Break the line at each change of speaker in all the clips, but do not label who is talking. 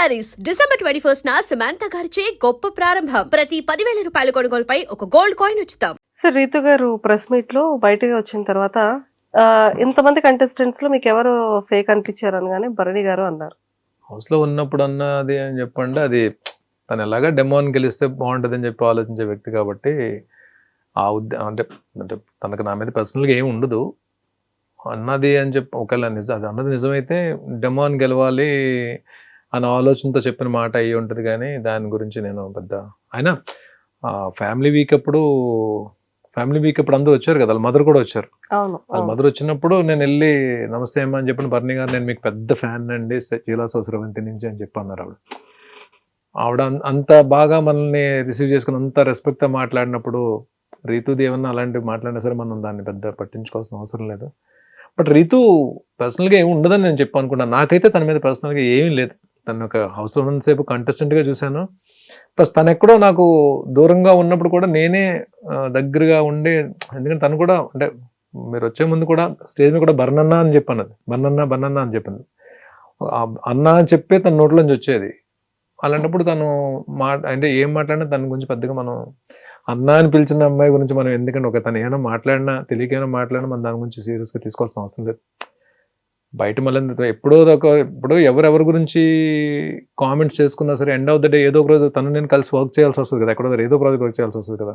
Saris December 21 Samantha గారిచే గొప్ప ప్రారంభం. ప్రతి 10,000 రూపాయల కొనుగోలుపై ఒక గోల్డ్ కాయిన్ ఉచితం.
సార్ రీతు గారు ప్రెస్ మీట్ లో బయటకు వచ్చిన తర్వాత ఇంతమంది కంటెస్టెంట్స్ లో మీకు ఎవరు ఫేక్ అనిపించారు అనగానే భరణి గారు అన్నారు.
హౌస్ లో ఉన్నప్పుడు అన్నది అని చెప్పండి, అది తను ఎలాగా డెమోని గెలిస్తే బాగుంటుంది అని చెప్పి ఆలోచించే వ్యక్తి కాబట్టి ఆ అంటే అంటే తనకు నా మీద పర్సనల్గా ఏమి ఉండదు అన్నది అని చెప్పి ఒకవేళ అది అన్నది నిజమైతే డెమోని గెలవాలి అన్న ఆలోచనతో చెప్పిన మాట అయ్యి ఉంటుంది. కానీ దాని గురించి నేను పెద్ద అయినా ఫ్యామిలీ వీక్ అప్పుడు అందరూ వచ్చారు కదా, వాళ్ళ మదర్ కూడా వచ్చారు. వాళ్ళ మదర్ వచ్చినప్పుడు నేను వెళ్ళి నమస్తే అమ్మా అని చెప్పిన భరణి గారు నేను మీకు పెద్ద ఫ్యాన్ అండి చీలాస స్రవంతి నుంచి అని చెప్పి అన్నారు. ఆవిడ అంత బాగా మనల్ని రిసీవ్ చేసుకుని అంత రెస్పెక్ట్గా మాట్లాడినప్పుడు రీతుది ఏమన్నా అలాంటివి మాట్లాడినా సరే మనం దాన్ని పెద్ద పట్టించుకోవాల్సిన అవసరం లేదు. బట్ రీతు పర్సనల్గా ఏమి ఉండదని నేను చెప్పి అనుకున్నాను. నాకైతే తన మీద పర్సనల్గా ఏమీ లేదు. తను ఒక హౌస్ ఉన్నంతసేపు కంటెస్టెంట్గా చూశాను. ప్లస్ తను ఎక్కడో నాకు దూరంగా ఉన్నప్పుడు కూడా నేనే దగ్గరగా ఉండి, ఎందుకంటే తను కూడా అంటే మీరు వచ్చే ముందు కూడా స్టేజ్ మీద కూడా బర్నన్నా అని చెప్పాను, బర్నన్నా అని చెప్పింది. అన్న అని చెప్పే తన నోట్లోంచి వచ్చేది. అలాంటప్పుడు తను అంటే ఏం మాట్లాడినా తన గురించి పెద్దగా మనం అన్న అని పిలిచిన అమ్మాయి గురించి మనం ఎందుకంటే ఒక తను ఏమైనా మాట్లాడినా తెలియకైనా మాట్లాడినా మనం దాని గురించి సీరియస్గా తీసుకోవాల్సిన అవసరం లేదు. బయట మళ్ళీ ఇప్పుడు ఎవరెవరి గురించి కామెంట్స్ చేసుకున్నా సరే ఎండ్ ఆఫ్ ద డే ఏదో ఒక రోజు తను నేను కలిసి వర్క్ చేయాల్సి వస్తుంది కదా, ఎక్కడో ఏదో ప్రాజెక్ట్ వర్క్ చేయాల్సి వస్తుంది కదా.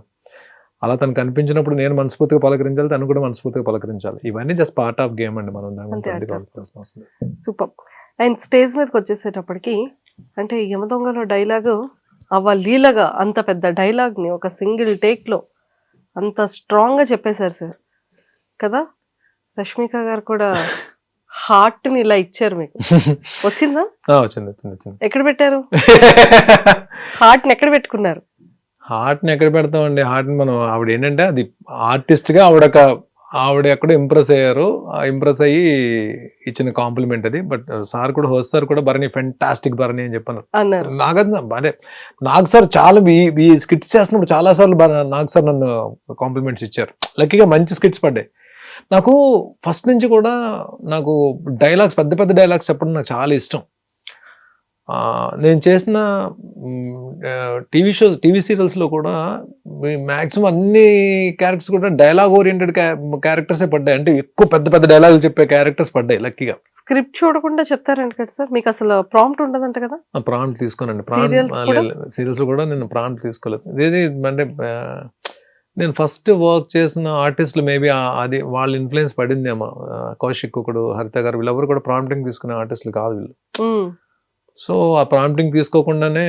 అలా తను కనిపించినప్పుడు నేను మనస్ఫూర్తిగా పలకరించాలి, తను కూడా మనస్ఫూర్తిగా పలకరించాలి. ఇవన్నీ జస్ట్ పార్ట్ ఆఫ్ గేమ్ అండి. మనం దాని గురించి వస్తుంది.
సూపర్. అండ్ స్టేజ్ మీదకి వచ్చేసేటప్పటికి అంటే యమదొంగలో డైలాగు లీలగా అంత పెద్ద డైలాగ్ని ఒక సింగిల్ టేక్లో అంత స్ట్రాంగ్గా చెప్పేశారు సార్ కదా. రష్మిక గారు కూడా హార్ట్ని ఇలా ఇచ్చారు మీకు. వచ్చిందా?
వచ్చింది.
ఎక్కడ పెట్టారు హార్ట్ని? ఎక్కడ పెట్టుకున్నారు?
హార్ట్ని ఎక్కడ పెడతామండి? హార్ట్ని మనం ఆవిడ ఏంటంటే అది ఆర్టిస్ట్గా ఆవిడ ఎక్కడో ఇంప్రెస్ అయ్యారు. ఇంప్రెస్ అయ్యి ఇచ్చిన కాంప్లిమెంట్ అది. బట్ సార్ కూడా హోస్ట్ సార్ కూడా భరణి ఫెంటాస్టిక్ భరణి అని చెప్పాను. నాకు సార్ చాలా ఈ స్కిట్స్ చేస్తున్నప్పుడు చాలా సార్లు నాకు సార్ నన్ను కాంప్లిమెంట్స్ ఇచ్చారు. లక్కీగా మంచి స్కిట్స్ పడ్డాయి. నాకు ఫస్ట్ నుంచి కూడా నాకు డైలాగ్స్ పెద్ద డైలాగ్స్ చెప్పడం నాకు చాలా ఇష్టం. నేను చేసిన టీవీ సీరియల్స్లో కూడా మ్యాక్సిమం అన్ని క్యారెక్టర్స్ కూడా డైలాగ్ ఓరియంటెడ్ క్యారెక్టర్సే పడ్డాయి. అంటే ఎక్కువ పెద్ద డైలాగులు చెప్పే క్యారెక్టర్స్ పడ్డాయి లక్కీగా.
స్క్రిప్ట్ చూడకుండా చెప్తారంట కదా సార్, మీకు అసలు ప్రాంప్ట్ ఉండదంట కదా?
ప్రాంప్ట్ తీసుకోనండి. సీరియల్స్ కూడా నేను ప్రాంప్ట్ తీసుకోలేదు. ఇది అంటే నేను ఫస్ట్ వర్క్ చేసిన ఆర్టిస్టులు మేబీ అది వాళ్ళ ఇన్ఫ్లుయెన్స్ పడిందేమో. కౌశిక్ ఒకడు, హరిత గారు వీళ్ళెవరు కూడా ప్రాంప్టింగ్ తీసుకునే ఆర్టిస్టులు కాదు వీళ్ళు. సో ఆ ప్రాంప్టింగ్ తీసుకోకుండానే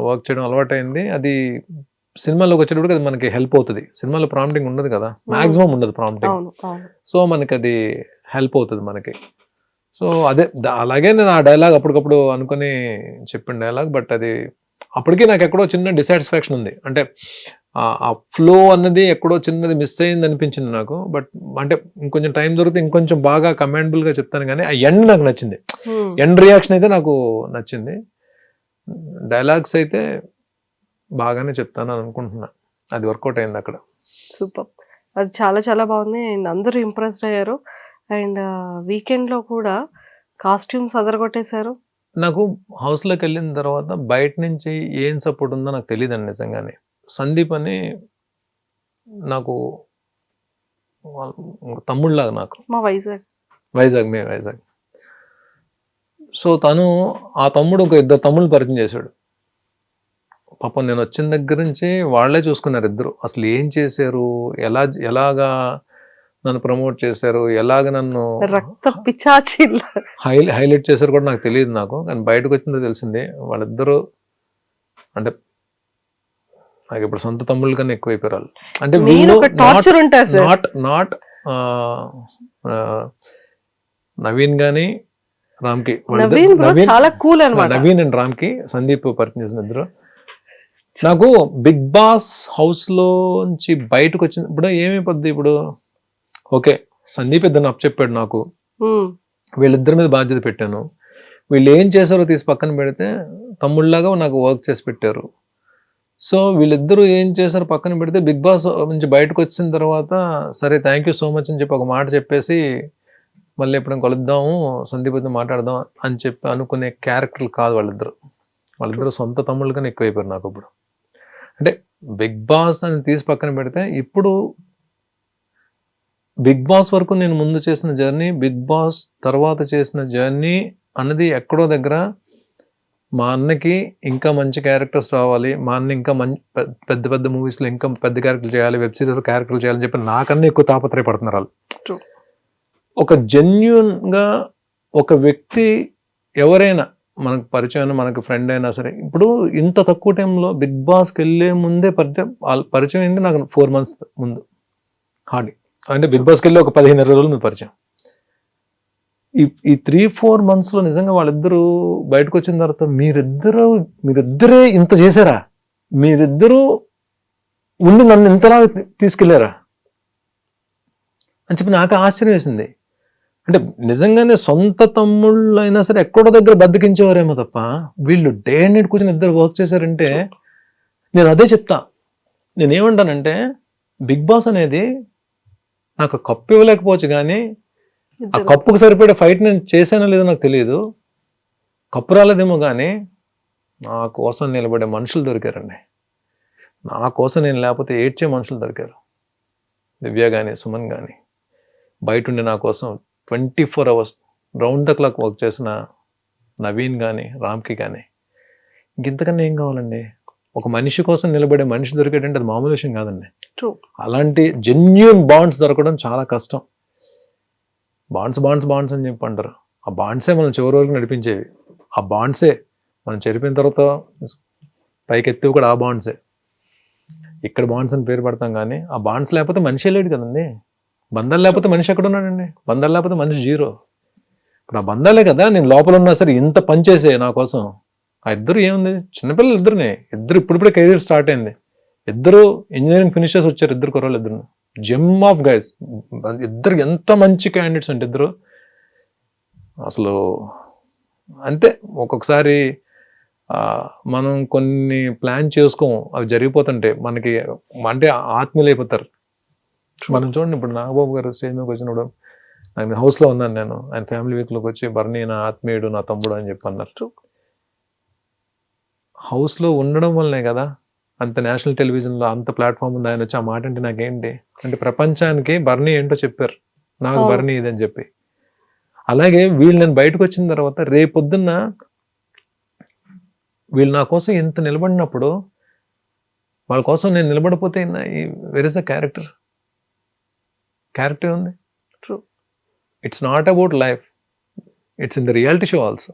వర్క్ చేయడం అలవాటైంది. అది సినిమాలోకి వచ్చేటప్పుడు అది మనకి హెల్ప్ అవుతుంది. సినిమాలో ప్రాంప్టింగ్ ఉండదు కదా, మాక్సిమం ఉండదు ప్రాంప్టింగ్. సో మనకి అది హెల్ప్ అవుతుంది మనకి. సో అదే అలాగే నేను ఆ డైలాగ్ అప్పటికప్పుడు అనుకుని చెప్పిన డైలాగ్. బట్ అది అప్పటికీ నాకు ఎక్కడో చిన్న డిసాటిస్ఫాక్షన్ ఉంది. అంటే ఆ ఫ్లో అన్నది ఎక్కడో చిన్నది మిస్ అయింది అనిపించింది నాకు. బట్ అంటే ఇంకొంచెం టైం దొరికితే ఇంకొంచెం బాగా కమాండబుల్గా చెప్తాను. కానీ ఆ ఎండ్ నాకు నచ్చింది. ఎండ్ రియాక్షన్ అయితే నాకు నచ్చింది. డైలాగ్స్ అయితే బాగానే చెప్తాను అని అనుకుంటున్నా. అది వర్కౌట్ అయింది అక్కడ.
సూపర్. అది చాలా బాగుంది. అండ్ అందరూ ఇంప్రెస్డ్ అయ్యారు. అండ్ వీకెండ్లో కూడా కాస్ట్యూమ్స్ అదరగొట్టేశారు.
నాకు హౌస్లోకి వెళ్ళిన తర్వాత బయట నుంచి ఏం సపోర్ట్ ఉందో నాకు తెలియదండి నిజంగానే. సందీప్ అని నాకు తమ్ముళ్ళలాగా, నాకు వైజాగ్. సో తను ఆ తమ్ముడు ఒక 2 తమ్ముళ్ళు పరిచయం చేశాడు. పాపం నేను వచ్చిన దగ్గర నుంచి వాళ్ళే చూసుకున్నారు ఇద్దరు. అసలు ఏం చేశారు, ఎలాగా నన్ను ప్రమోట్ చేశారు, ఎలాగ నన్ను హైలైట్ చేశారు కూడా నాకు తెలియదు. కానీ బయటకు వచ్చిందో తెలిసింది. వాళ్ళిద్దరూ అంటే నాకు ఇప్పుడు సొంత తమ్ముళ్ళ కన్నా ఎక్కువైపోయారు. అంటే నాట్ నవీన్ గాని రామ్కి, నవీన్ అండ్ రామ్కి సందీప్ పరిచయం చేసిన ఇద్దరు. నాకు బిగ్ బాస్ హౌస్ లోంచి బయటకు వచ్చిన ఇప్పుడు ఏమైపోద్ది, ఇప్పుడు ఓకే సందీప్ ఇద్దరు అప్ చెప్పాడు నాకు, వీళ్ళిద్దరి మీద బాధ్యత పెట్టాను. వీళ్ళు ఏం చేశారో తీసి పక్కన పెడితే తమ్ముళ్ళలాగా నాకు వర్క్ చేసి పెట్టారు. సో వీళ్ళిద్దరూ ఏం చేశారు పక్కన పెడితే బిగ్ బాస్ నుంచి బయటకు వచ్చిన తర్వాత సరే థ్యాంక్ యూ సో మచ్ అని చెప్పి ఒక మాట చెప్పేసి మళ్ళీ ఎప్పుడైనా కలుద్దాము సందీప్తో మాట్లాడదాం అని చెప్పి అనుకునే క్యారెక్టర్లు కాదు వాళ్ళిద్దరు సొంత తమ్ముళ్ళు కన్నా ఎక్కువైపోయారు నాకు ఇప్పుడు. అంటే బిగ్ బాస్ అని తీసి పక్కన పెడితే ఇప్పుడు బిగ్ బాస్ వరకు నేను ముందు చేసిన జర్నీ, బిగ్ బాస్ తర్వాత చేసిన జర్నీ అన్నది ఎక్కడో దగ్గర మా అన్నకి ఇంకా మంచి క్యారెక్టర్స్ రావాలి, మా అన్న ఇంకా పెద్ద పెద్ద మూవీస్లో ఇంకా పెద్ద క్యారెక్టర్లు చేయాలి, వెబ్ సిరీస్ క్యారెక్టర్లు చేయాలని చెప్పి నాకన్నా ఎక్కువ తాపత్రయపడుతున్నారు వాళ్ళు. ఒక జెన్యూన్గా ఒక వ్యక్తి ఎవరైనా మనకు పరిచయం, మనకు ఫ్రెండ్ అయినా సరే, ఇప్పుడు ఇంత తక్కువ టైంలో బిగ్ బాస్కి వెళ్ళే ముందే పరిచయం అయింది నాకు 4 months ముందు హార్డ్లీ. అంటే బిగ్ బాస్కి వెళ్ళి ఒక 15 రోజులు ముందు పరిచయం. ఈ 3-4 monthsలో నిజంగా వాళ్ళిద్దరూ బయటకు వచ్చిన తర్వాత మీరిద్దరే ఇంత చేశారా, మీరిద్దరూ ఉండి నన్ను ఇంతలా తీసుకెళ్లారా అని చెప్పి నాకు ఆశ్చర్యం వేసింది. అంటే నిజంగానే సొంత తమ్ముళ్ళు అయినా సరే ఎక్కడో దగ్గర బద్దకించేవారేమో తప్ప వీళ్ళు డే అండ్ నైట్ కూర్చొని ఇద్దరు వర్క్ చేశారంటే నేను అదే చెప్తా. నేనేమంటానంటే బిగ్ బాస్ అనేది నాకు కప్పు ఇవ్వలేకపోవచ్చు, కానీ ఆ కప్పుకు సరిపడే ఫైట్ నేను చేశానో లేదో నాకు తెలియదు, కప్పు రాలేదేమో, కానీ నా కోసం నిలబడే మనుషులు దొరికారండి. నా కోసం నేను లేకపోతే ఏడ్చే మనుషులు దొరికారు. దివ్య కానీ సుమన్ కానీ బయట ఉండి నా కోసం 24 hours round the clock work చేసిన నవీన్ కానీ రామ్కి కానీ ఇంతకన్నా ఏం కావాలండి? ఒక మనిషి కోసం నిలబడే మనిషి దొరికేటంటే అది మామూలు విషయం కాదండి. అలాంటి జెన్యూన్ బాండ్స్ దొరకడం చాలా కష్టం. బాండ్స్ అని చెప్పి అంటారు. ఆ బాండ్సే మనం చివరి వరకు నడిపించేవి. ఆ బాండ్సే మనం చెరిపిన తర్వాత పైకి ఎత్తివి కూడా ఆ బాండ్సే. ఇక్కడ బాండ్స్ అని పేరు పడతాం, కానీ ఆ బాండ్స్ లేకపోతే మనిషి లేడు కదండి. బంధాలు లేకపోతే మనిషి ఎక్కడ ఉన్నాడండి? బంధాలు లేకపోతే మనిషి జీరో. ఇప్పుడు ఆ బంధాలే కదా నేను లోపల ఉన్నా సరే ఇంత పనిచేసే నా కోసం. ఆ ఇద్దరు ఏముంది, చిన్నపిల్లలు ఇద్దరు ఇప్పుడిప్పుడే కెరీర్ స్టార్ట్ అయింది. ఇద్దరు ఇంజనీరింగ్ ఫినిషర్స్ వచ్చారు, ఇద్దరు కుర్రాళ్ళు ఇద్దరు. జెమ్ ఆఫ్ గైస్ ఇద్దరు. ఎంత మంచి క్యాండిడేట్స్ అంటే ఇద్దరు అసలు. అంతే, ఒక్కొక్కసారి మనం కొన్ని ప్లాన్ చేసుకోం, అవి జరిగిపోతుంటే మనకి అంటే ఆత్మీయులు అయిపోతారు. మనం చూడండి, ఇప్పుడు నాగబాబు గారు స్టేజ్ మీదకి వచ్చినప్పుడు ఆయన హౌస్లో ఉన్నాను నేను, ఆయన ఫ్యామిలీ వీక్లోకి వచ్చి బర్నీ నా ఆత్మీయుడు, నా తమ్ముడు అని చెప్పి అన్నారు. హౌస్లో ఉండడం వల్లనే కదా అంత నేషనల్ టెలివిజన్లో అంత ప్లాట్ఫామ్ ఉంది. ఆయన వచ్చి ఆ మాట అంటే నాకేంటి అంటే ప్రపంచానికి బర్నీ ఏంటో చెప్పారు, నాకు బర్నీ ఇదని చెప్పి. అలాగే వీళ్ళు నేను బయటకు వచ్చిన తర్వాత రేపొద్దున్న వీళ్ళు నా కోసం ఎంత నిలబడినప్పుడు వాళ్ళ కోసం నేను నిలబడిపోతే వెర్ ఇస్ ద క్యారెక్టర్ ఉంది. True, it's not about life, it's in the reality show also.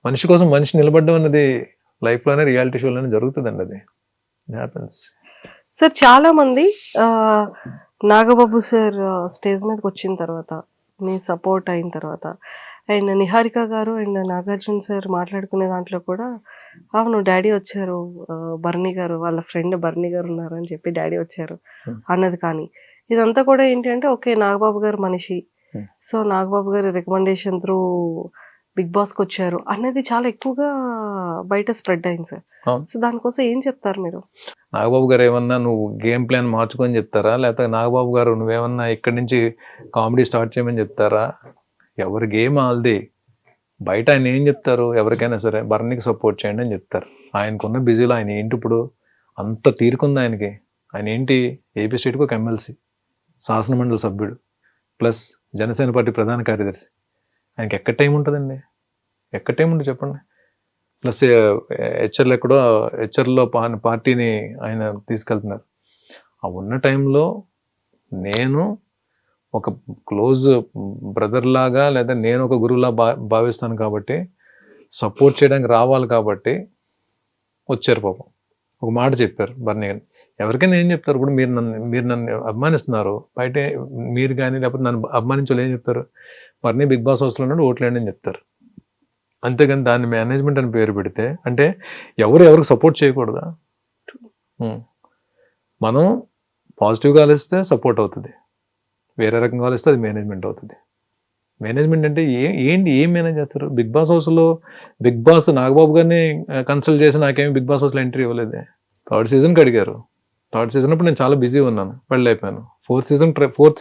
మనిషి కోసం మనిషి నిలబడడం అన్నది లైఫ్లోనే రియాలిటీ షోలోనే జరుగుతుందండి. అది హ్యాపెన్స్.
సార్ చాలా మంది నాగబాబు సార్ స్టేజ్ మీదకి వచ్చిన తర్వాత మీ సపోర్ట్ అయిన తర్వాత అండ్ నిహారిక గారు అండ్ నాగార్జున సార్ మాట్లాడుకునే దాంట్లో కూడా అవును డాడీ వచ్చారు, బర్నీ గారు వాళ్ళ ఫ్రెండ్ బర్నీ గారు ఉన్నారు అని చెప్పి డాడీ వచ్చారు అన్నది. కానీ ఇదంతా కూడా ఏంటి అంటే ఓకే నాగబాబు గారు మనిషి, సో నాగబాబు గారి రికమెండేషన్ త్రూ బిగ్ బాస్కి వచ్చారు అనేది చాలా ఎక్కువగా బయట స్ప్రెడ్ అయింది సార్. సో దానికోసం ఏం చెప్తారు మీరు?
నాగబాబు గారు ఏమన్నా నువ్వు గేమ్ ప్లాన్ మార్చుకొని చెప్తారా, లేకపోతే నాగబాబు గారు నువ్వేమన్నా ఇక్కడి నుంచి కామెడీ స్టార్ట్ చేయమని చెప్తారా? ఎవరి గేమ్ ఆల్ది. బయట ఆయన ఏం చెప్తారు, ఎవరికైనా సరే బర్నీకి సపోర్ట్ చేయండి అని చెప్తారు. ఆయనకున్న బిజీలో ఆయన ఏంటి ఇప్పుడు అంత తీరుకుంది ఆయనకి. ఆయన ఏంటి ఏపీ స్టేట్కి ఒక ఎమ్మెల్సీ, శాసనమండలి సభ్యుడు, ప్లస్ జనసేన పార్టీ ప్రధాన కార్యదర్శి. ఆయనకి ఎక్కడ టైం ఉంటుందండి? ఎక్కడ టైం ఉంటుంది చెప్పండి? ప్లస్ హెచ్ఆర్లో ఎక్కడో హెచ్ఆర్లో పార్టీని ఆయన తీసుకెళ్తున్నారు. ఆ ఉన్న టైంలో నేను ఒక క్లోజ్ బ్రదర్ లాగా లేదా నేను ఒక గురువులా భావిస్తాను కాబట్టి సపోర్ట్ చేయడానికి రావాలి కాబట్టి వచ్చారు. పాపం ఒక మాట చెప్పారు బర్నీ గారు. ఎవరికైనా ఏం చెప్తారు? ఇప్పుడు మీరు నన్ను అభిమానిస్తున్నారు, బయట మీరు కానీ లేకపోతే నన్ను అభిమానించాలి ఏం చెప్తారు? బర్నీ బిగ్ బాస్ హౌస్లో ఉన్నాడు ఓట్లేండి అని చెప్తారు. అంతేగాని దాన్ని మేనేజ్మెంట్ అని పేరు పెడితే అంటే ఎవరికి సపోర్ట్ చేయకూడదా? మనం పాజిటివ్గా ఆలోచిస్తే సపోర్ట్ అవుతుంది, వేరే రకంగా ఆలోచిస్తే అది మేనేజ్మెంట్ అవుతుంది. మేనేజ్మెంట్ అంటే ఏం మేనేజ్ చేస్తారు? బిగ్ బాస్ హౌస్లో బిగ్ బాస్ నాగబాబు గారిని కన్సల్ట్ చేసి నాకేమి బిగ్ బాస్ హౌస్లో ఎంట్రీ ఇవ్వలేదే. 3rd సీజన్కి అడిగారు. 3rd సీజన్ అప్పుడు నేను చాలా బిజీ ఉన్నాను, పెళ్ళి అయిపోయాను. 4th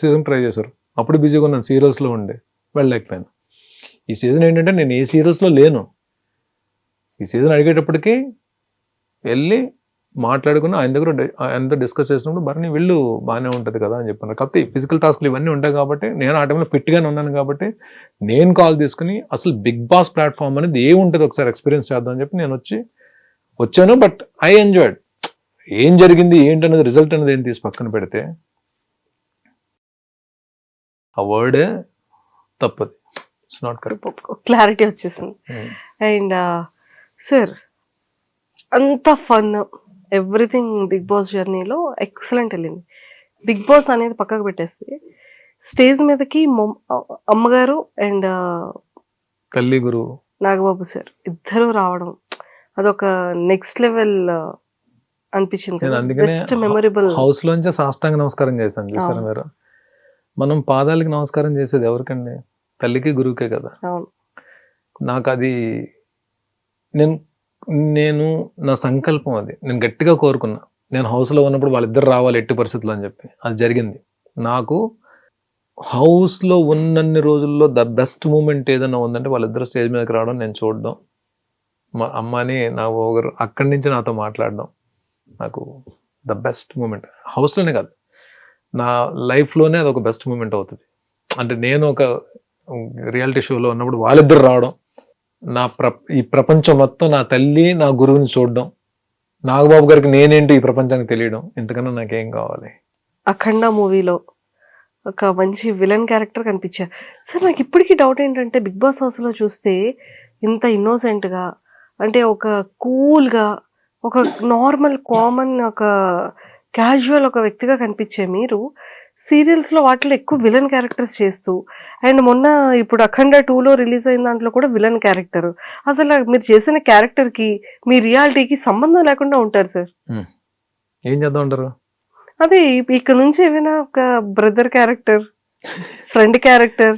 సీజన్ ట్రై చేశారు, అప్పుడు బిజీగా ఉన్నాను, సీరియల్స్లో ఉండే వెళ్ళలేకపోయాను. ఈ సీజన్ ఏంటంటే నేను ఏ సీరియల్స్లో లేను. ఈ సీజన్ అడిగేటప్పటికి వెళ్ళి మాట్లాడుకుని ఆయనతో డిస్కస్ చేసినప్పుడు భరణి వెళ్ళు బాగానే ఉంటుంది కదా అని చెప్పాను. కాకపోతే ఫిజికల్ టాస్క్లు ఇవన్నీ ఉంటాయి కాబట్టి నేను ఆ టైంలో ఫిట్గానే ఉన్నాను కాబట్టి నేను కాల్ తీసుకుని అసలు బిగ్ బాస్ ప్లాట్ఫామ్ అనేది ఏముంటుంది ఒకసారి ఎక్స్పీరియన్స్ చేద్దాం అని చెప్పి నేను వచ్చాను. But I enjoyed. ఏం జరిగింది ఏంటనేది రిజల్ట్ అనేది ఏం తీసి పక్కన పెడితే ఆ వర్డే తప్పది. It's not correct.
క్లారిటీ వచ్చేసింది. అండ్ సార్ అంత ఫన్ ఎవ్రీథింగ్ బిగ్ బాస్ జర్నీలో ఎక్సలెంట్ వెళ్ళింది. బిగ్ బాస్ అనేది పక్కకు పెట్టేస్తే స్టేజ్ మీదకి అమ్మగారు అండ్
తల్లి గురువు
నాగబాబు సార్ ఇద్దరు రావడం అదొక నెక్స్ట్ లెవెల్ అనిపించింది.
నేను అందుకనే
బెస్ట్ మెమొరబుల్.
హౌస్ లోంచి సాష్టాంగ నమస్కారం చేశాను. చూసారా మీరు? మనం పాదాలకి నమస్కారం చేసేది ఎవరికండి? తల్లికి గురువుకే కదా.
అవును.
నాకు అది నేను నా సంకల్పం, అది నేను గట్టిగా కోరుకున్నా. నేను హౌస్లో ఉన్నప్పుడు వాళ్ళిద్దరు రావాలి ఎట్టి పరిస్థితుల్లో అని చెప్పి అది జరిగింది. నాకు హౌస్లో ఉన్నన్ని రోజుల్లో ద బెస్ట్ మూమెంట్ ఏదైనా ఉందంటే వాళ్ళిద్దరు స్టేజ్ మీదకి రావడం, నేను చూడడం, మా అమ్మని నా ఒకరు అక్కడి నుంచి నాతో మాట్లాడడం నాకు ద బెస్ట్ మూమెంట్. హౌస్లోనే కాదు, నా లైఫ్లోనే అది ఒక బెస్ట్ మూమెంట్ అవుతుంది. అంటే నేను ఒక రియాలిటీ షోలో ఉన్నప్పుడు వాళ్ళిద్దరు రావడం, ఈ ప్రపంచం మొత్తం నా తల్లి నా గురువుని చూడడం, నాగబాబు గారికి నేనేంటి ఈ ప్రపంచానికి తెలియడం, ఇంతకన్నా నాకేం కావాలి?
అఖండ మూవీలో ఒక మంచి విలన్ క్యారెక్టర్ కనిపించారు సార్. నాకు ఇప్పటికీ డౌట్ ఏంటంటే బిగ్ బాస్ హౌస్లో చూస్తే ఇంత ఇన్నోసెంట్గా, అంటే ఒక కూల్గా, ఒక నార్మల్ కామన్ ఒక క్యాజువల్ ఒక వ్యక్తిగా కనిపించే మీరు సీరియల్స్లో వాటిలో ఎక్కువ విలన్ క్యారెక్టర్స్ చేస్తూ, అండ్ మొన్న ఇప్పుడు అఖండ 2లో రిలీజ్ అయిన దాంట్లో కూడా విలన్ క్యారెక్టర్. అసలు మీరు చేసిన క్యారెక్టర్కి మీ రియాలిటీకి సంబంధం లేకుండా ఉంటారు సార్.
ఏం చేద్దాం అంటారు?
అదే ఇక్కడ నుంచి ఏమైనా ఒక brother character, friend character,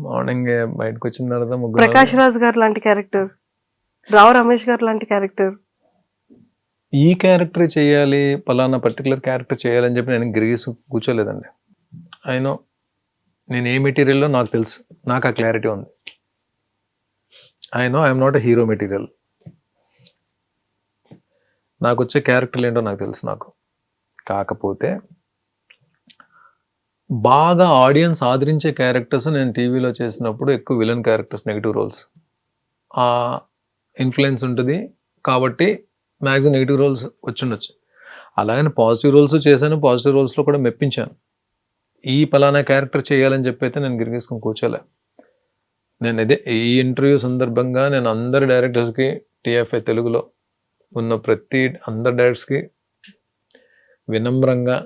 morning బయటకు వచ్చిన తర్వాత
ప్రకాష్ రాజ్ గారు లాంటి క్యారెక్టర్, రావు రమేష్ గారు లాంటి క్యారెక్టర్,
ఈ క్యారెక్టర్ చేయాలి, పలానా పర్టికులర్ క్యారెక్టర్ చేయాలని చెప్పి నేను గిరిగీసి కూర్చోలేదండి. అయినో నేను ఏ మెటీరియల్లో నాకు తెలుసు, నాకు ఆ క్లారిటీ ఉంది. I'm not a hero material. నాకు వచ్చే క్యారెక్టర్లు ఏంటో నాకు తెలుసు. నాకు కాకపోతే బాగా ఆడియన్స్ ఆదరించే క్యారెక్టర్స్ నేను టీవీలో చేసినప్పుడు ఎక్కువ విలన్ క్యారెక్టర్స్, నెగిటివ్ రోల్స్ ఆ ఇన్ఫ్లుయెన్స్ ఉంటుంది కాబట్టి మ్యాక్సిమం నెగిటివ్ రోల్స్ వచ్చిండొచ్చు. అలాగని పాజిటివ్ రోల్స్ చేశాను, పాజిటివ్ రోల్స్లో కూడా మెప్పించాను. ఈ పలానా క్యారెక్టర్ చేయాలని చెప్పి అయితే నేను గిరిగేసుకొని కూర్చోలే. నేను ఈ ఇంటర్వ్యూ సందర్భంగా నేను అందరి డైరెక్టర్స్కి, టీఎఫ్ఐ తెలుగులో ఉన్న అందరి డైరెక్టర్స్కి వినమ్రంగా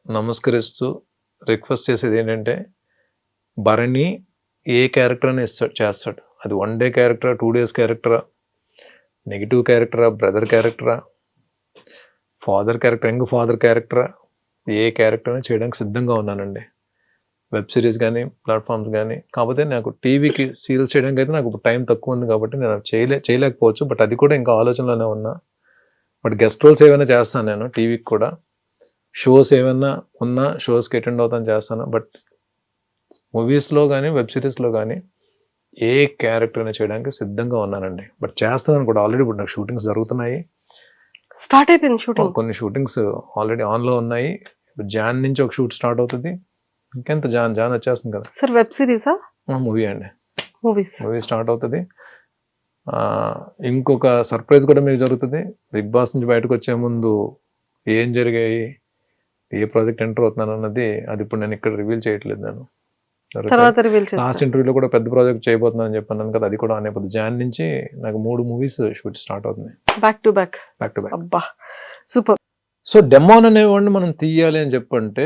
నమస్కరిస్తూ రిక్వెస్ట్ చేసేది ఏంటంటే, భరణి ఏ క్యారెక్టర్ అని చేస్తాడు. అది 1 డే క్యారెక్టరా, 2 days క్యారెక్టరా, నెగిటివ్ క్యారెక్టరా, బ్రదర్ క్యారెక్టరా, ఫాదర్ క్యారెక్టర్, యంగ్ ఫాదర్ క్యారెక్టరా, ఏ క్యారెక్టర్ అని చేయడానికి సిద్ధంగా ఉన్నానండి. వెబ్ సిరీస్ కానీ, ప్లాట్ఫామ్స్ కానీ. కాకపోతే నాకు టీవీకి సీరియల్స్ చేయడానికి అయితే నాకు టైం తక్కువ ఉంది కాబట్టి నేను చేయలేకపోవచ్చు. బట్ అది కూడా ఇంకా ఆలోచనలోనే ఉన్నా. బట్ గెస్ట్ రోల్స్ ఏమైనా చేస్తాను నేను టీవీకి కూడా. షోస్ ఏమైనా ఉన్నా షోస్కి అటెండ్ అవుతాను, చేస్తాను. బట్ మూవీస్లో కానీ వెబ్ సిరీస్లో కానీ ఏ క్యారెక్టర్ అయినా చేయడానికి సిద్ధంగా ఉన్నానండి. బట్ చేస్తున్నాను కూడా ఆల్రెడీ. ఇప్పుడు నాకు షూటింగ్స్ జరుగుతున్నాయి,
స్టార్ట్ అయిపోయింది షూటింగ్.
కొన్ని షూటింగ్స్ ఆల్రెడీ ఆన్లో ఉన్నాయి. జాన్ నుంచి ఒక షూట్ స్టార్ట్ అవుతుంది. ఇంకెంత జాన్ వచ్చేస్తుంది కదా
సార్. వెబ్ సిరీసా?
మూవీ అండి.
మూవీ
స్టార్ట్ అవుతుంది. ఇంకొక సర్ప్రైజ్ కూడా మీకు జరుగుతుంది. బిగ్ బాస్ నుంచి బయటకు వచ్చే ముందు ఏం జరిగాయి, ఏ ప్రాజెక్ట్ ఎంటర్ అవుతున్నాను అన్నది అది ఇప్పుడు నేను ఇక్కడ రివీల్ చేయట్లేదు. నేను లాస్ట్ ఇంటర్వ్యూలో కూడా పెద్ద ప్రాజెక్ట్ చేయబోతున్నాను అని చెప్పాను కదా, అది కూడా అనేపోతుంది. జాన్ నుంచి నాకు 3 movies షూట్ స్టార్ట్ అవుతుంది, బ్యాక్ టు బ్యాక్.
అబ్బా సూపర్.
సో డెమోన్ అనేవాడిని మనం తీయాలి అని చెప్పంటే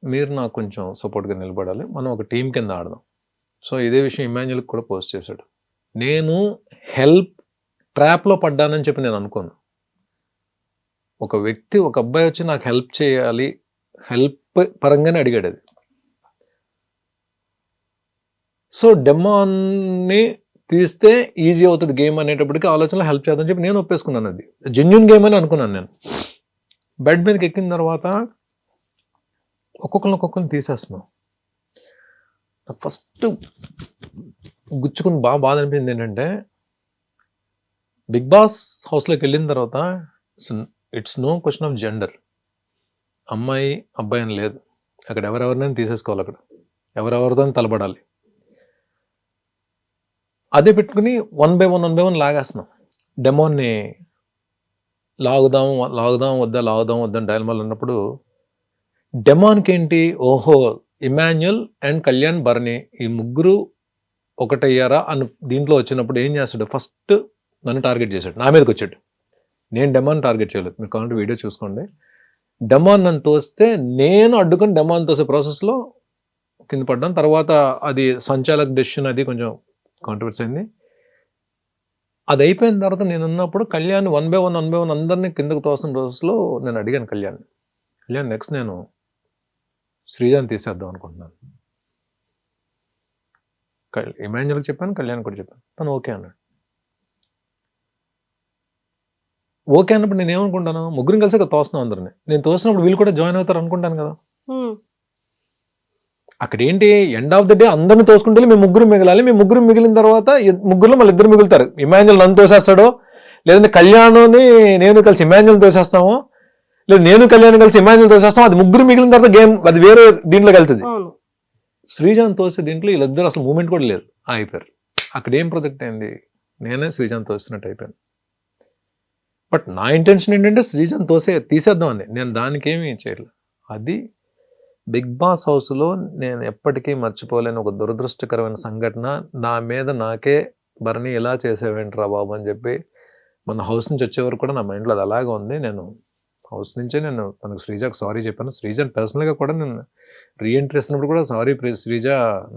మీరు నాకు కొంచెం సపోర్ట్గా నిలబడాలి. మనం ఒక టీం కింద ఆడదాం. సో ఇదే విషయం ఇమాన్యుల్కి కూడా పోస్ట్ చేశాడు. నేను హెల్ప్ ట్రాప్లో పడ్డానని చెప్పి నేను అనుకోను. ఒక వ్యక్తి, ఒక అబ్బాయి వచ్చి నాకు హెల్ప్ చేయాలి, హెల్ప్ పరంగానే అడిగాడు అది. సో డెమోన్ని తీస్తే ఈజీ అవుతుంది గేమ్ అనేటప్పటికి ఆలోచనలో హెల్ప్ చేద్దామని చెప్పి నేను ఒప్పేసుకున్నాను. అది జెన్యూన్ గేమ్ అని అనుకున్నాను. నేను బెడ్ మీదకి ఎక్కిన తర్వాత ఒక్కొక్కరిని తీసేస్తున్నాం. ఫస్ట్ గుచ్చుకుని బాధ అనిపించింది ఏంటంటే, బిగ్ బాస్ హౌస్లోకి వెళ్ళిన తర్వాత it's no question of gender. అమ్మాయి అబ్బాయి అని లేదు. అక్కడ ఎవరెవరినైనా తీసేసుకోవాలి. అక్కడ ఎవరెవరితో తలబడాలి. అదే పెట్టుకుని 1 by 1 లాగేస్తున్నాం. డెమోన్ని లాగుదాం వద్దా డైలమాలు ఉన్నప్పుడు డెమాన్కి ఏంటి, ఓహో ఇమాన్యుయల్ అండ్ కళ్యాణ్ భరణి ఈ ముగ్గురు ఒకటయ్యారా అని దీంట్లో వచ్చినప్పుడు ఏం చేస్తాడు, ఫస్ట్ నన్ను టార్గెట్ చేశాడు, నా మీదకి వచ్చాడు. నేను డెమాన్ టార్గెట్ చేయలేదు. మీరు కావాలంటే వీడియో చూసుకోండి. డెమాన్ నన్ను తోస్తే నేను అడ్డుకొని డెమాన్ తోసే ప్రాసెస్లో కింద పడ్డాను. తర్వాత అది సంచాలక్ డెసిషన్, అది కొంచెం కాంట్రవర్సీ అయింది. అది అయిపోయిన తర్వాత నేను ఉన్నప్పుడు కళ్యాణ్ 1 by 1 అందరినీ కిందకు తోసిన రోజులో నేను అడిగాను కళ్యాణ్ నెక్స్ట్ నేను శ్రీజాని తీసేద్దాం అనుకుంటున్నాను. ఇమాన్యుయల్కి చెప్పాను, కళ్యాణ్ కూడా చెప్పాను. తను ఓకే అన్నాడు. ఓకే అన్నప్పుడు నేను ఏమనుకుంటాను, ముగ్గురం కలిసి తోస్తున్నాం అందరిని. నేను తోసినప్పుడు వీళ్ళు కూడా జాయిన్ అవుతారు అనుకుంటాను కదా. అక్కడ ఏంటి, ఎండ్ ఆఫ్ ద డే అందరిని తోసుకుంటే మేము ముగ్గురు మిగలాలి. మేము ముగ్గురు మిగిలిన తర్వాత ముగ్గురులో మళ్ళీ ఇద్దరు మిగులుతారు. ఇమాన్యుయల్ నన్ను తోసేస్తాడో, లేదంటే కళ్యాణ్ని నేను కలిసి ఇమాన్యుయల్ తోసేస్తామో, లేదు నేను కళ్యాణ్ కలిసి ఇమాన్యుయల్ తోసేస్తాం. అది ముగ్గురు మిగిలిన తర్వాత గేమ్ అది వేరే దీంట్లోకి వెళ్తుంది. శ్రీజాన్ తోసే దీంట్లో వీళ్ళిద్దరు అసలు మూమెంట్ కూడా లేదు, అయిపోయారు. అక్కడ ఏం ప్రొజెక్ట్ అయింది, నేనే శ్రీజాన్ తోసినట్టు అయిపోయాను. బట్ నా ఇంటెన్షన్ ఏంటంటే శ్రీజాన్ తీసేద్దామని. నేను దానికి ఏమీ చేయలేదు. అది బిగ్ బాస్ హౌస్లో నేను ఎప్పటికీ మర్చిపోలేని ఒక దురదృష్టకరమైన సంఘటన. నా మీద నాకే భరణి ఇలా చేసేవేంట్రా బాబు అని చెప్పి మన హౌస్ నుంచి వచ్చేవరకు కూడా నా మైండ్లో అది అలాగే ఉంది. నేను హౌస్ నుంచే నేను తనకు శ్రీజాకు సారీ చెప్పాను. శ్రీజాని పర్సనల్గా కూడా నేను రీఎంట్రీ ఇస్తున్నప్పుడు కూడా సారీ శ్రీజ,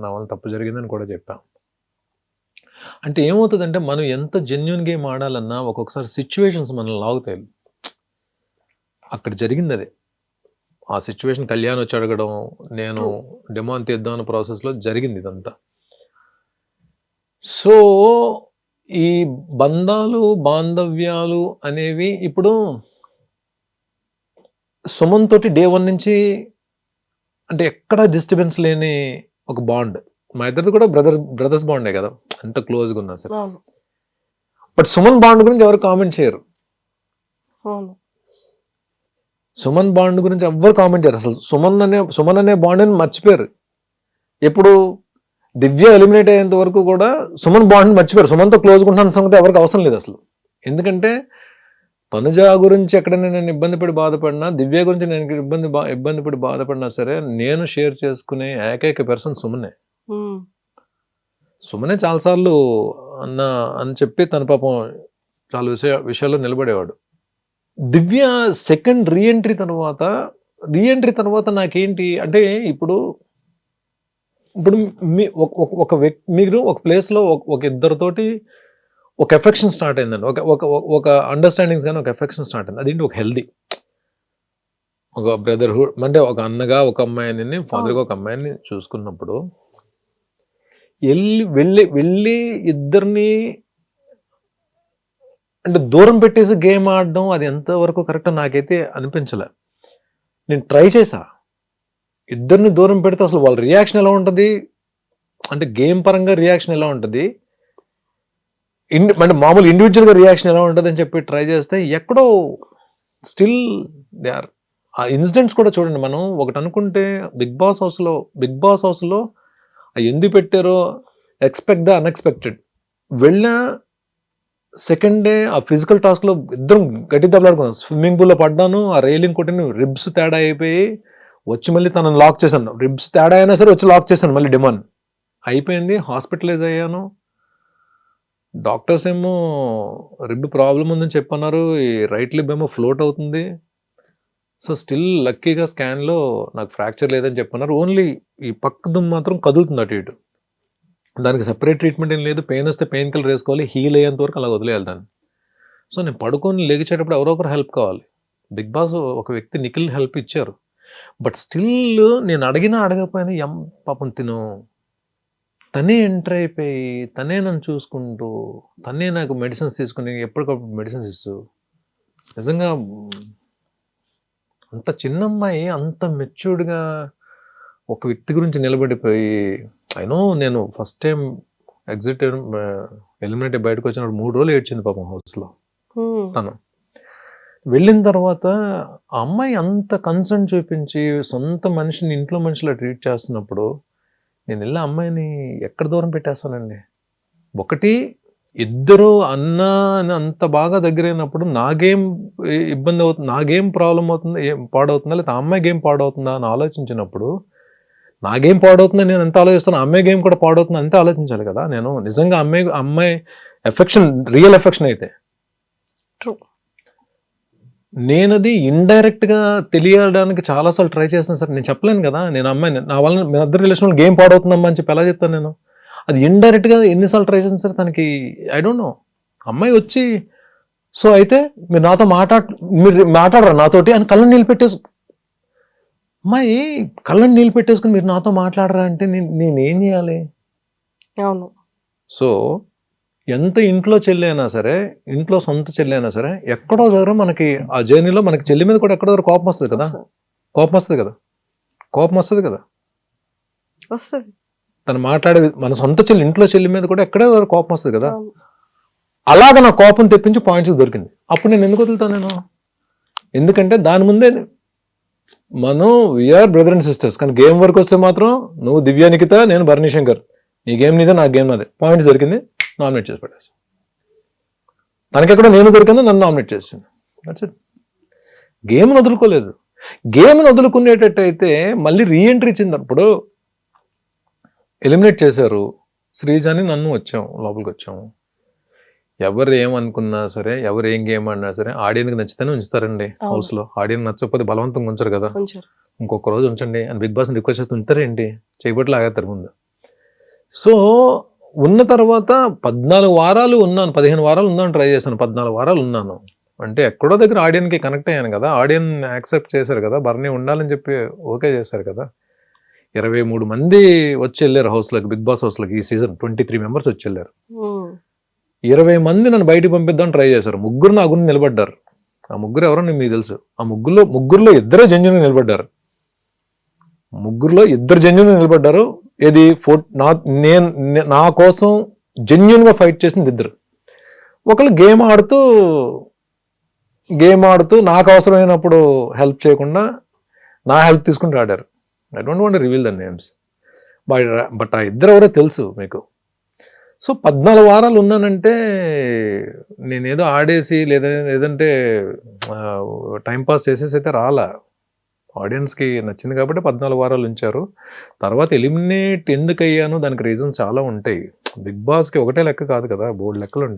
నా వల్ల తప్పు జరిగిందని కూడా చెప్పాను. అంటే ఏమవుతుందంటే మనం ఎంత జెన్యున్ గేమ్ ఆడాలన్నా ఒక్కొక్కసారి సిచ్యువేషన్స్ మనల్ని లాగుతాయి. అక్కడ జరిగింది అదే. ఆ సిచ్యువేషన్ కళ్యాణ్ వచ్చి అడగడం, నేను డెమాన్ తీద్దాం అన్న ప్రాసెస్లో జరిగింది ఇదంతా. సో ఈ బంధాలు బాంధవ్యాలు అనేవి ఇప్పుడు సుమన్ తోటి డే 1 నుంచి అంటే ఎక్కడ డిస్టర్బెన్స్ లేని ఒక బాండ్. మా ఇద్దరిది కూడా బ్రదర్స్ బాండే కదా, ఎంత క్లోజ్గా ఉన్నా సరే. బట్ సుమన్ బాండ్ గురించి ఎవరు కామెంట్ చేయరు. సుమన్ బాండ్ గురించి ఎవ్వరు కామెంట్ చేయరు అసలు. సుమన్ అనే బాండ్ అని మర్చిపోయారు. ఎప్పుడు దివ్య ఎలిమినేట్ అయ్యేంత వరకు కూడా సుమన్ బాండ్ మర్చిపోయారు. సుమన్తో క్లోజ్గా ఉంటున్న సంగతి ఎవరికి అవసరం లేదు అసలు. ఎందుకంటే తనుజ గురించి ఎక్కడైనా నేను ఇబ్బంది పడి బాధపడినా, దివ్య గురించి నేను ఇబ్బంది పడి బాధపడినా సరే, నేను షేర్ చేసుకునే ఏకైక పర్సన్ సుమనే. సుమనే చాలాసార్లు అని చెప్పి తన పాపం చాలా విషయాల్లో నిలబడేవాడు. దివ్య సెకండ్ రీఎంట్రీ తర్వాత నాకేంటి అంటే, ఇప్పుడు ఒక వ్యక్తి మీరు ఒక ప్లేస్లో ఒక ఇద్దరితోటి ఒక ఎఫెక్షన్ స్టార్ట్ అయిందండి. ఒక అండర్స్టాండింగ్స్ కానీ ఒక ఎఫెక్షన్ స్టార్ట్ అయింది. అదేంటి ఒక హెల్దీ ఒక బ్రదర్హుడ్, అంటే ఒక అన్నగా ఒక అమ్మాయిని, ఫాదర్గా ఒక అమ్మాయిని చూసుకున్నప్పుడు వెళ్ళి ఇద్దరిని అంటే దూరం పెట్టేసి గేమ్ ఆడడం అది ఎంతవరకు కరెక్ట్ నాకైతే అనిపించలే. నేను ట్రై చేశా, ఇద్దరిని దూరం పెడితే అసలు వాళ్ళ రియాక్షన్ ఎలా ఉంటుంది, అంటే గేమ్ పరంగా రియాక్షన్ ఎలా ఉంటుంది, అంటే మామూలు ఇండివిజువల్గా రియాక్షన్ ఎలా ఉంటుంది అని చెప్పి ట్రై చేస్తే ఎక్కడో స్టిల్ దే ఆర్. ఆ ఇన్సిడెంట్స్ కూడా చూడండి, మనం ఒకటి అనుకుంటే బిగ్ బాస్ హౌస్లో ఎందుకు పెట్టారో ఎక్స్పెక్ట్ ద అన్ఎక్స్పెక్టెడ్. వెళ్ళిన సెకండ్ డే ఆ ఫిజికల్ టాస్క్లో ఇద్దరం గట్టి దెబ్బలాడుకున్నాం. స్విమ్మింగ్ పూల్లో పడ్డాను, ఆ రైలింగ్ కొట్టిన రిబ్స్ తేడా అయిపోయి వచ్చి మళ్ళీ తనను లాక్ చేశాను. రిబ్స్ తేడా అయినా సరే వచ్చి లాక్ చేశాను మళ్ళీ. డిమాండ్ అయిపోయింది, హాస్పిటలైజ్ అయ్యాను. డాక్టర్స్ ఏమో రిబ్ ప్రాబ్లం ఉందని చెప్పన్నారు, ఈ రైట్ లిబ్ ఏమో ఫ్లోట్ అవుతుంది. సో స్టిల్ లక్కీగా స్కాన్లో నాకు ఫ్రాక్చర్ లేదని చెప్పన్నారు. ఓన్లీ ఈ పక్క దుమ్ము మాత్రం కదులుతుంది అటు ఇటు. దానికి సెపరేట్ ట్రీట్మెంట్ ఏం లేదు. పెయిన్ వస్తే పెయిన్ కిల్లర్ వేసుకోవాలి, హీల్ అయ్యేంత వరకు అలా వదిలేయాలి దాన్ని. సో నేను పడుకొని లెగిచేటప్పుడు ఎవరో ఒకరు హెల్ప్ కావాలి. బిగ్ బాస్ ఒక వ్యక్తి నిఖిల్ హెల్ప్ ఇచ్చారు. బట్ స్టిల్ నేను అడగకపోయినా పాపం తనే ఎంటర్ అయిపోయి, తనే నన్ను చూసుకుంటూ, తనే నాకు మెడిసిన్స్ తీసుకుని ఎప్పటికప్పుడు మెడిసిన్స్ ఇస్తూ, నిజంగా అంత చిన్న అమ్మాయి అంత మెచ్యూర్డ్గా ఒక వ్యక్తి గురించి నిలబడిపోయి అయినో నేను ఫస్ట్ టైం ఎగ్జిట్ ఎలిమినేట్ బయటకు వచ్చినప్పుడు 3 రోజులు ఏడ్చింది పాపం హౌస్లో తను. వెళ్ళిన తర్వాత ఆ అమ్మాయి అంత కన్సర్న్ చూపించి సొంత మనిషిని ఇంట్లో మనిషిలా ట్రీట్ చేస్తున్నప్పుడు నేను వెళ్ళి ఆ అమ్మాయిని ఎక్కడ దూరం పెట్టేస్తానండి. ఒకటి ఇద్దరు అన్న అని అంత బాగా దగ్గరైనప్పుడు నా గేమ్ ఇబ్బంది అవుతుంది, నా గేమ్ ప్రాబ్లం అవుతుంది, పాడవుతుందా లేదా ఆ అమ్మాయి గేమ్ పాడవుతుందా అని ఆలోచించినప్పుడు నా గేమ్ పాడవుతుందని నేను ఎంత ఆలోచిస్తాను, అమ్మాయి గేమ్ కూడా పాడవుతుంది అంతే ఆలోచించాలి కదా. నేను నిజంగా అమ్మాయి ఎఫెక్షన్ రియల్ ఎఫెక్షన్ అయితే
True.
నేనది ఇండైరెక్ట్ గా తెలియడానికి చాలాసార్లు ట్రై చేస్తాను సార్. నేను చెప్పలేను కదా నేను అమ్మాయిని నా వల్ల మీ ఇద్దరు రిలేషన్ గేమ్ పాడవుతుందమ్మా అని చెప్పి ఎలా చెప్తాను నేను. అది ఇండైరెక్ట్ గా ఎన్నిసార్లు ట్రై చేస్తాను సార్ తనకి. I don't know. అమ్మాయి వచ్చి సో అయితే మీరు నాతో మీరు మాట్లాడరా నాతోటి అని కళ్ళని నీళ్ళు పెట్టేసు, అమ్మాయి కళ్ళని నీళ్ళు పెట్టేసుకుని మీరు నాతో మాట్లాడరా అంటే నేనేం చేయాలి?
అవును.
సో ఎంత ఇంట్లో చెల్లి అయినా సరే, ఇంట్లో సొంత చెల్లి అయినా సరే, ఎక్కడో దగ్గర మనకి ఆ జర్నీలో మనకి చెల్లి మీద కూడా ఎక్కడో దగ్గర కోపం వస్తుంది కదా. కోపం వస్తుంది కదా.
వస్తుంది.
తను మాట్లాడే మన సొంత చెల్లి ఇంట్లో చెల్లి మీద కూడా ఎక్కడో దగ్గర కోపం వస్తుంది కదా.
అవును.
అలాగ నా కోపం తెప్పించి పాయింట్స్ దొరికింది. అప్పుడు నేను ఎందుకు వదులుతాను నేను? ఎందుకంటే దాని ముందే మనం వీఆర్ బ్రదర్ అండ్ సిస్టర్స్. కానీ గేమ్ వరకు వస్తే మాత్రం నువ్వు దివ్య నిఖిత, నేను భరణి శంకర్, నీ గేమ్ నీదే నా గేమ్ నాదే. పాయింట్స్ దొరికింది, నామినేట్ చేసి పెట్టేసి తనకెక్కడ నేను దొరికిందో నన్ను నామినేట్ చేసింది. That's it. గేమ్ని వదులుకోలేదు. గేమ్ని వదులుకునేటట్టయితే మళ్ళీ రీఎంట్రీ ఇచ్చినప్పుడు ఎలిమినేట్ చేశారు శ్రీజాని, నన్ను లోపలికి వచ్చాము. ఎవరు ఏమనుకున్నా సరే, ఎవరు ఏం గేమ్ ఆడినా సరే ఆడియన్కి నచ్చితేనే ఉంచుతారండి హౌస్లో. ఆడియన్ నచ్చకపోతే బలవంతంగా ఉంచరు కదా. ఇంకొక రోజు ఉంచండి అని బిగ్ బాస్ని రిక్వెస్ట్ చేస్తే ఉంచుతారేంటి? చేయబట్టి ఆగేస్తారు ముందు. సో ఉన్న తర్వాత 14 వారాలు ఉన్నాను, 15 వారాలు ఉందామని ట్రై చేశాను. 14 వారాలు ఉన్నాను అంటే ఎక్కడో దగ్గర ఆడియన్కి కనెక్ట్ అయ్యాను కదా. ఆడియన్ యాక్సెప్ట్ చేశారు కదా, బర్నీ ఉండాలని చెప్పి ఓకే చేశారు కదా. 23 మంది వచ్చి వెళ్ళారు హౌస్లోకి, బిగ్ బాస్ హౌస్లోకి. ఈ సీజన్ 23 మెంబర్స్ వచ్చి వెళ్ళారు. 20 మంది నన్ను బయటకు పంపిద్దామని ట్రై చేశారు. 3 నా గురించి నిలబడ్డారు. ఆ 3 ఎవరో మీకు తెలుసు. ఆ ముగ్గురులో 2 జెన్యూన్గా నిలబడ్డారు. 3లో 2 జెన్యూన్గా నిలబడ్డారు. ఇది నా కోసం జెన్యూన్గా ఫైట్ చేసింది 2. ఒకళ్ళు గేమ్ ఆడుతూ నాకు అవసరమైనప్పుడు హెల్ప్ చేయకుండా నా హెల్ప్ తీసుకుంటూ ఆడారు. I don't want reveal the names, but ఆ 2 ఎవరో తెలుసు మీకు. సో 14 వారాలు ఉన్నానంటే నేనేదో ఆడేసి లేదంటే టైంపాస్ చేసేసి అయితే రాలా. ఆడియన్స్కి నచ్చింది కాబట్టి 14 వారాలు ఉంచారు. తర్వాత ఎలిమినేట్ ఎందుకు అయ్యాను దానికి రీజన్స్ చాలా ఉంటాయి. బిగ్ బాస్కి ఒకటే లెక్క కాదు కదా, బోల్డ్ లెక్కలు ఉంటాయి.